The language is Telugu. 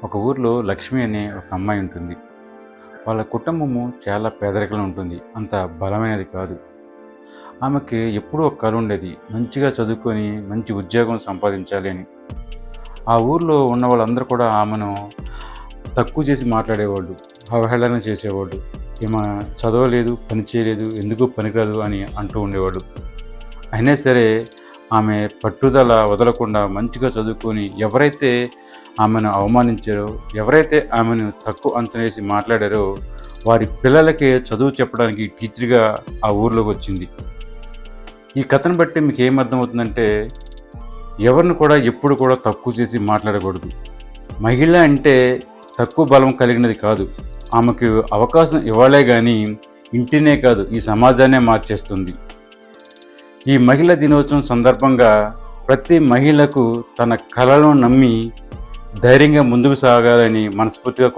ఒక ఊర్లో లక్ష్మి అనే ఒక అమ్మాయి ఉంటుంది. వాళ్ళ కుటుంబము చాలా పేదరికంలో ఉంటుంది. అంత బలమైనది కాదు. ఆమెకి ఎప్పుడూ ఒక కల ఉండేది. మంచిగా చదువుకొని మంచి ఉద్యోగం సంపాదించాలి అని. ఆ ఊర్లో ఉన్న వాళ్ళందరూ కూడా ఆమెను తక్కువ చేసి మాట్లాడేవాళ్ళు, అవహేళన చేసేవాళ్ళు. ఈమె చదవలేదు, పని చేయలేదు, ఎందుకు పనికిరాదు అని అంటూ ఉండేవాళ్ళు. అయినా సరే ఆమె పట్టుదల వదలకుండా మంచిగా చదువుకొని ఎవరైతే ఆమెను అవమానించారో, ఎవరైతే ఆమెను తక్కువ అంచనా వేసి మాట్లాడారో వారి పిల్లలకే చదువు చెప్పడానికి టీచర్గా ఆ ఊర్లోకి వచ్చింది. ఈ కథను బట్టి మీకు ఏం అర్థమవుతుందంటే, ఎవరిని కూడా ఎప్పుడు కూడా తక్కువ చేసి మాట్లాడకూడదు. మహిళ అంటే తక్కువ బలం కలిగినది కాదు. ఆమెకు అవకాశం ఇవ్వాలే కానీ ఇంటినే కాదు ఈ సమాజాన్నే మార్చేస్తుంది. ఈ మహిళా దినోత్సవం సందర్భంగా ప్రతి మహిళకు తన కలను నమ్మి ధైర్యంగా ముందుకు సాగాలని మనస్ఫూర్తిగా